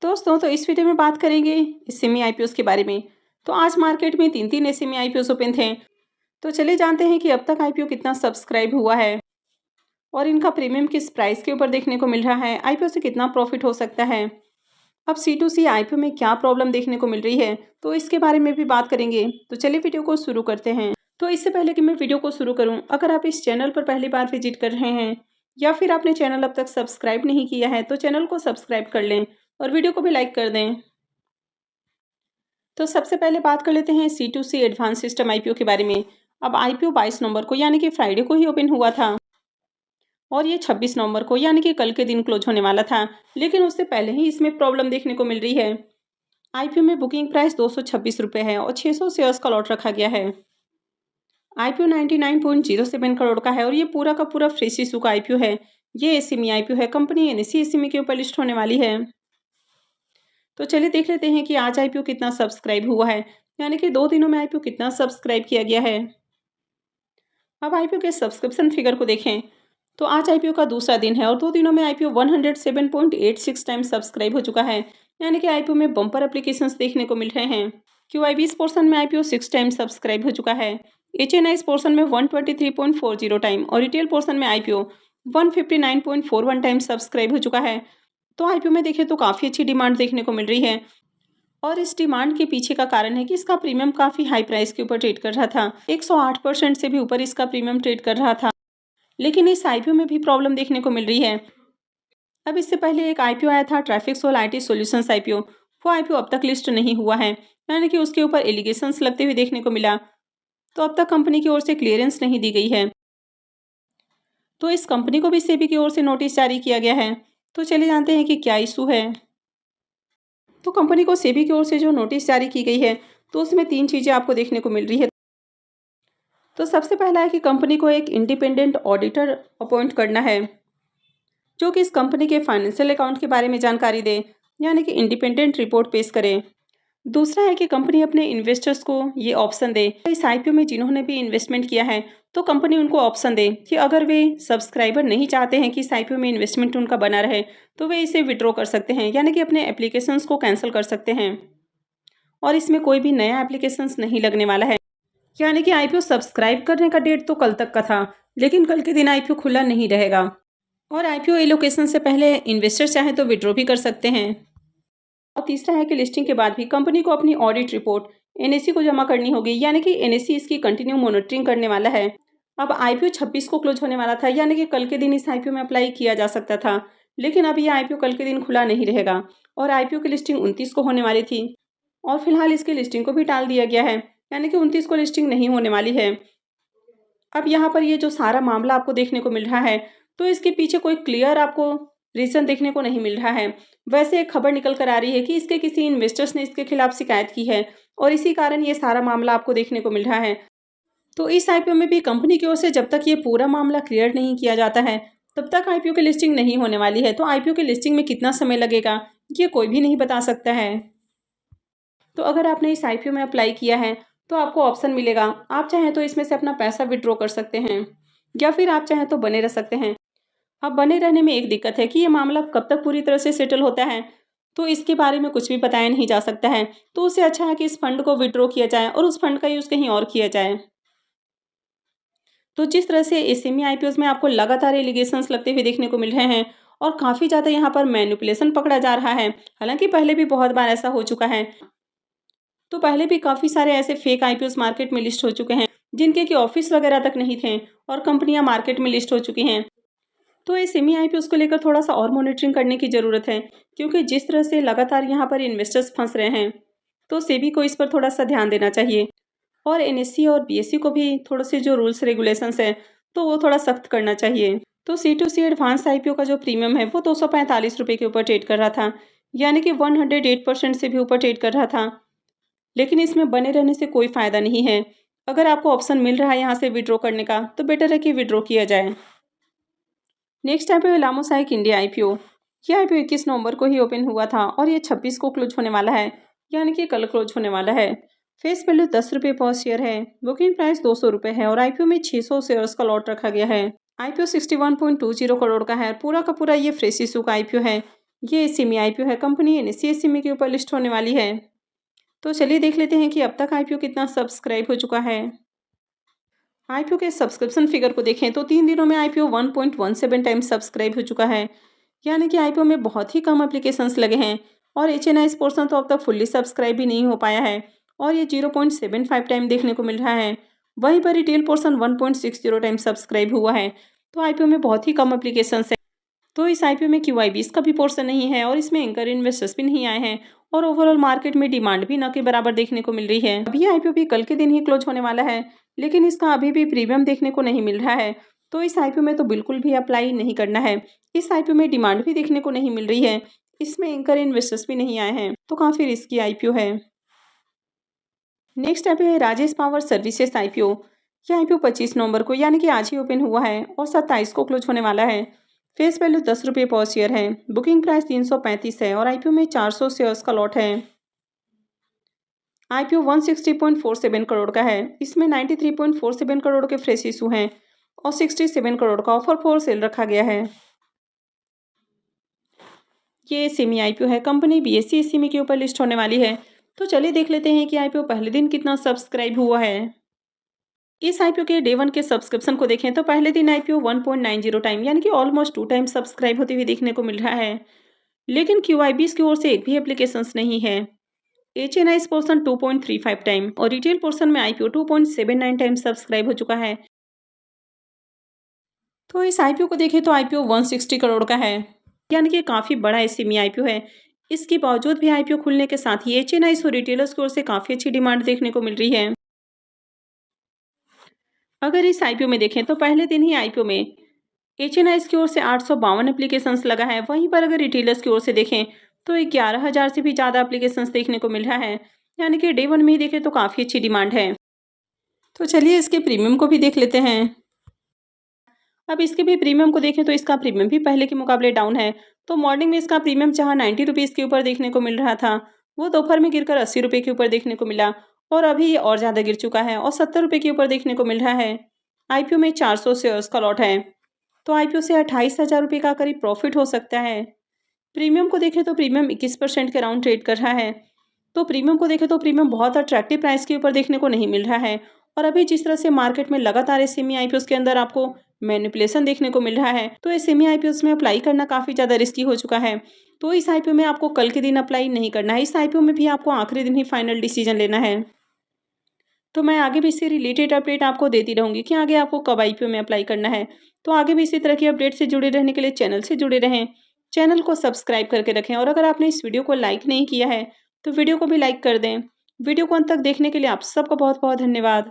दोस्तों तो इस वीडियो में बात करेंगे एसएमई आईपीओस के बारे में। तो आज मार्केट में 3 एसएमई आईपीओस ओपन थे। तो चलिए जानते हैं कि अब तक आईपीओ कितना सब्सक्राइब हुआ है और इनका प्रीमियम किस प्राइस के ऊपर देखने को मिल रहा है, आईपीओ से कितना प्रॉफिट हो सकता है। अब C2C आईपीओ में क्या प्रॉब्लम देखने को मिल रही है, तो इसके बारे में भी बात करेंगे। तो चलिए वीडियो को शुरू करते हैं। तो इससे पहले कि मैं वीडियो को शुरू करूं, अगर आप इस चैनल पर पहली बार विजिट कर रहे हैं या फिर आपने चैनल अब तक सब्सक्राइब नहीं किया है तो चैनल को सब्सक्राइब कर लें और वीडियो को भी लाइक कर दें। तो सबसे पहले बात कर लेते हैं C2C एडवांस सिस्टम आईपीओ के बारे में। अब आईपीओ 22 नवंबर को यानी कि फ्राइडे को ही ओपन हुआ था और ये 26 नवंबर को यानी कि कल के दिन क्लोज होने वाला था, लेकिन उससे पहले ही इसमें प्रॉब्लम देखने को मिल रही है। आईपीओ में बुकिंग प्राइस 226 रुपये है और 600 शेयर्स का लॉट रखा गया है। आईपीओ 99.07 करोड़ का है और ये पूरा का पूरा फ्रेश इशू का आईपीओ है। ये एसएमई आईपीओ है, कंपनी एनएसई एसएमई के ऊपर लिस्ट होने वाली है। तो चलिए देख लेते हैं कि आज आईपीओ कितना सब्सक्राइब हुआ है, यानी कि 2 दिनों में आईपीओ कितना सब्सक्राइब किया गया है। अब आईपीओ के सब्सक्रिप्शन फिगर को देखें तो आज आईपीओ का दूसरा दिन है और 2 दिनों में आईपीओ 107.86 टाइम सब्सक्राइब हो चुका है, यानी कि आईपीओ में बम्पर एप्लीकेशंस देखने को मिल रहे हैं। क्यूआईबी पोर्शन में आईपीओ 6 टाइम सब्सक्राइब हो चुका है। एचएनआई पोर्शन में 123.40 टाइम और रिटेल पोर्शन में आईपीओ 159.41 टाइम सब्सक्राइब हो चुका है। तो आईपीओ में देखें तो काफ़ी अच्छी डिमांड देखने को मिल रही है और इस डिमांड के पीछे का कारण है कि इसका प्रीमियम काफ़ी हाई प्राइस के ऊपर ट्रेड कर रहा था। 108% से भी ऊपर इसका प्रीमियम ट्रेड कर रहा था, लेकिन इस आईपीओ में भी प्रॉब्लम देखने को मिल रही है। अब इससे पहले एक आईपीओ आया था Trafiksol IT solutions IPO, वो आईपीओ अब तक लिस्ट नहीं हुआ है, यानी कि उसके ऊपर एलिगेशंस लगते हुए देखने को मिला। तो अब तक कंपनी की ओर से क्लियरेंस नहीं दी गई है, तो इस कंपनी को भी सेबी की ओर से नोटिस जारी किया गया है। तो चलिए जानते हैं कि क्या इशू है। तो कंपनी को सेबी की ओर से जो नोटिस जारी की गई है, तो उसमें 3 चीज़ें आपको देखने को मिल रही है। तो सबसे पहला है कि कंपनी को एक इंडिपेंडेंट ऑडिटर अपॉइंट करना है, जो कि इस कंपनी के फाइनेंशियल अकाउंट के बारे में जानकारी दे, यानी कि इंडिपेंडेंट रिपोर्ट पेश करे। दूसरा है कि कंपनी अपने इन्वेस्टर्स को ये ऑप्शन दे, इस आईपीओ में जिन्होंने भी इन्वेस्टमेंट किया है तो कंपनी उनको ऑप्शन दे कि अगर वे सब्सक्राइबर नहीं चाहते हैं कि इस आईपीओ में इन्वेस्टमेंट उनका बना रहे तो वे इसे विड्रॉ कर सकते हैं, यानी कि अपने एप्लीकेशंस को कैंसिल कर सकते हैं और इसमें कोई भी नया एप्लीकेशंस नहीं लगने वाला है। यानी कि आईपीओ सब्सक्राइब करने का डेट तो कल तक का था, लेकिन कल के दिन आईपीओ खुला नहीं रहेगा और आईपीओ एलोकेशन से पहले इन्वेस्टर चाहे तो विड्रॉ भी कर सकते हैं। और तीसरा है कि लिस्टिंग के बाद भी कंपनी को अपनी ऑडिट रिपोर्ट एनएसई को जमा करनी होगी, यानी कि एनएसई इसकी कंटिन्यू मॉनिटरिंग करने वाला है। अब आईपीओ 26 को क्लोज होने वाला था, यानी कि कल के दिन इस आईपीओ में अप्लाई किया जा सकता था, लेकिन अब यह आईपीओ कल के दिन खुला नहीं रहेगा और आईपीओ की लिस्टिंग 29 को होने वाली थी और फिलहाल इसकी लिस्टिंग को भी टाल दिया गया है, यानी कि 29 को लिस्टिंग नहीं होने वाली है। अब यहाँ पर ये जो सारा मामला आपको देखने को मिल रहा है, तो इसके पीछे कोई क्लियर आपको रीज़न देखने को नहीं मिल रहा है। वैसे एक खबर निकल कर आ रही है कि इसके किसी इन्वेस्टर्स ने इसके खिलाफ शिकायत की है और इसी कारण ये सारा मामला आपको देखने को मिल रहा है। तो इस आईपीओ में भी कंपनी की ओर से जब तक ये पूरा मामला क्लियर नहीं किया जाता है, तब तक आईपीओ की लिस्टिंग नहीं होने वाली है। तो आईपीओ की लिस्टिंग में कितना समय लगेगा, ये कोई भी नहीं बता सकता है। तो अगर आपने इस आईपीओ में अप्लाई किया है, तो आपको ऑप्शन मिलेगा, आप चाहें तो इसमें से अपना पैसा विड्रॉ कर सकते हैं या फिर आप चाहें तो बने रह सकते हैं। अब बने रहने में एक दिक्कत है कि ये मामला कब तक पूरी तरह से सेटल होता है, तो इसके बारे में कुछ भी बताया नहीं जा सकता है। तो उससे अच्छा है कि इस फंड को विड्रॉ किया जाए और उस फंड का यूज़ कहीं और किया जाए। तो जिस तरह से एसएमई आईपीओस में आपको लगातार एलिगेशंस लगते हुए देखने को मिल रहे हैं और काफ़ी ज़्यादा यहाँ पर मैनिपुलेशन पकड़ा जा रहा है, हालांकि पहले भी बहुत बार ऐसा हो चुका है। तो पहले भी काफ़ी सारे ऐसे फेक आईपीओस मार्केट में लिस्ट हो चुके हैं, जिनके कि ऑफिस वगैरह तक नहीं थे और कंपनियां मार्केट में लिस्ट हो चुकी हैं। तो ये सेमी आईपीओस को लेकर थोड़ा सा और मॉनिटरिंग करने की ज़रूरत है, क्योंकि जिस तरह से लगातार यहाँ पर इन्वेस्टर्स फंस रहे हैं, तो सेबी को इस पर थोड़ा सा ध्यान देना चाहिए और एनएससी और बीएससी को भी थोड़े से जो रूल्स रेगुलेशंस हैं, तो वो थोड़ा सख्त करना चाहिए। तो C2C एडवांस आईपीओ का जो प्रीमियम है वो 245 रुपये के ऊपर ट्रेड कर रहा था, यानी कि 108% से भी ऊपर ट्रेड कर रहा था, लेकिन इसमें बने रहने से कोई फ़ायदा नहीं है। अगर आपको ऑप्शन मिल रहा है यहाँ से विड्रॉ करने का, तो बेटर है कि विड्रॉ किया जाए। नेक्स्ट आईपीओ है लामोसाइक इंडिया आईपीओ। यह आईपीओ 21 नवंबर को ही ओपन हुआ था और ये 26 को क्लोज होने वाला है, यानी कि कल क्लोज होने वाला है। फेस वैल्यू 10 रुपये पर शेयर है, बुकिंग प्राइस 200 रुपये है और आईपीओ में 600 शेयर्स का लॉट रखा गया है। आईपीओ 61.20 करोड़ का है, पूरा का पूरा ये फ्रेश इशू का आईपीओ है, ये सेमी आईपीओ है, कंपनी एनएससी एससीमी के ऊपर लिस्ट होने वाली है। तो चलिए देख लेते हैं कि अब तक आईपीओ कितना सब्सक्राइब हो चुका है। आईपीओ के सब्सक्रिप्शन फिगर को देखें तो 3 दिनों में आईपीओ 1.17 टाइम्स सब्सक्राइब हो चुका है, यानी कि आईपीओ में बहुत ही कम एप्लीकेशंस लगे हैं और एचएनआईस पोर्शन तो अब तक फुल्ली सब्सक्राइब भी नहीं हो पाया है और ये 0.75 टाइम देखने को मिल रहा है। वहीं पर रिटेल पोर्शन 1.60 टाइम सब्सक्राइब हुआ है। तो आईपीओ में बहुत ही कम एप्लीकेशंस है। तो इस आईपीओ में क्यूआईबीस का भी पोर्शन नहीं है और इसमें एंकर इन्वेस्टर्स भी नहीं आए हैं और ओवरऑल मार्केट में डिमांड भी न के बराबर देखने को मिल रही है। अभी आईपीओ भी कल के दिन ही क्लोज होने वाला है, लेकिन इसका अभी भी प्रीमियम देखने को नहीं मिल रहा है। तो इस आईपीओ में तो बिल्कुल भी अप्लाई नहीं करना है। इस आईपीओ में डिमांड भी देखने को नहीं मिल रही है, इसमें एंकर इन्वेस्टर्स भी नहीं आए हैं, तो काफी रिस्की आईपीओ है। नेक्स्ट आईपीओ है राजेश पावर सर्विसेज आईपीओ। यह आईपीओ 25 नवंबर को यानी कि आज ही ओपन हुआ है और 27 को क्लोज होने वाला है। फेस वैल्यू 10 रुपये पर शेयर है। बुकिंग प्राइस 335 है और आईपीओ में 400 शेयर्स का लॉट है। आईपीओ 160.47 करोड़ का है। इसमें 93.47 करोड़ के फ्रेश इशू हैं और 67 करोड़ का ऑफर फॉर सेल रखा गया है। ये सेमी आईपीओ है, कंपनी बीएससी एससीमी के ऊपर लिस्ट होने वाली है। तो चलिए देख लेते हैं कि आईपीओ पहले दिन कितना सब्सक्राइब हुआ है। इस आईपीओ के डे 1 के सब्सक्रिप्शन को देखें तो पहले दिन आईपीओ 1.90 टाइम यानी कि ऑलमोस्ट 2 टाइम सब्सक्राइब होते हुए देखने को मिल रहा है, लेकिन क्यूआईबीस की ओर से एक भी एप्लीकेशंस नहीं है। एचएनआईस पोर्शन 2.35 टाइम और रिटेल पोर्शन में आईपीओ 2.79 टाइम सब्सक्राइब हो चुका है। तो इस आईपीओ को देखें तो आईपीओ 160 करोड़ का है, यानी कि काफ़ी बड़ा एसएमई आईपीओ है। इसके बावजूद भी आईपीओ खुलने के साथ ही एचएनआईस और रिटेलर्स की ओर से काफ़ी अच्छी डिमांड देखने को मिल रही है। अगर इस आईपीओ में देखें तो पहले दिन ही आईपीओ में एचएनआईस की ओर से 852 एप्लीकेशंस लगा है। वहीं पर अगर रिटेलर्स की ओर से देखें तो 11,000 से भी ज़्यादा एप्लीकेशंस देखने को मिल रहा है, यानी कि डे 1 में ही देखें तो काफ़ी अच्छी डिमांड है। तो चलिए इसके प्रीमियम को भी देख लेते हैं। अब इसके भी प्रीमियम को देखें तो इसका प्रीमियम भी पहले के मुकाबले डाउन है। तो मॉर्निंग में इसका प्रीमियम जहां 90 रुपीज़ के ऊपर देखने को मिल रहा था, वो दोपहर में गिरकर 80 रुपये के ऊपर देखने को मिला और अभी ये और ज़्यादा गिर चुका है और 70 रुपये के ऊपर देखने को मिल रहा है। आईपीओ में 400 शेयर्स का लॉट है, तो आईपीओ से 28,000 रुपये का करीब प्रॉफिट हो सकता है। प्रीमियम को देखें तो प्रीमियम 21% के राउंड ट्रेड कर रहा है। तो प्रीमियम को देखें तो प्रीमियम बहुत अट्रैक्टिव प्राइस के ऊपर देखने को नहीं मिल रहा है और अभी जिस तरह से मार्केट में लगातार एसएमई आईपीओस के अंदर आपको मैनिपुलेशन देखने को मिल रहा है, तो एसएमई आईपीओस में अप्लाई करना काफ़ी ज़्यादा रिस्की हो चुका है। तो इस आईपीओ में आपको कल के दिन अप्लाई नहीं करना है। इस आईपीओ में भी आपको आखिरी दिन ही फाइनल डिसीजन लेना है। तो मैं आगे भी इससे रिलेटेड अपडेट आपको देती रहूँगी कि आगे आपको कब आईपीओ में अप्लाई करना है। तो आगे भी इसी तरह की अपडेट से जुड़े रहने के लिए चैनल से जुड़े रहें, चैनल को सब्सक्राइब करके रखें और अगर आपने इस वीडियो को लाइक नहीं किया है तो वीडियो को भी लाइक कर दें। वीडियो को अंत तक देखने के लिए आप सबका बहुत बहुत धन्यवाद।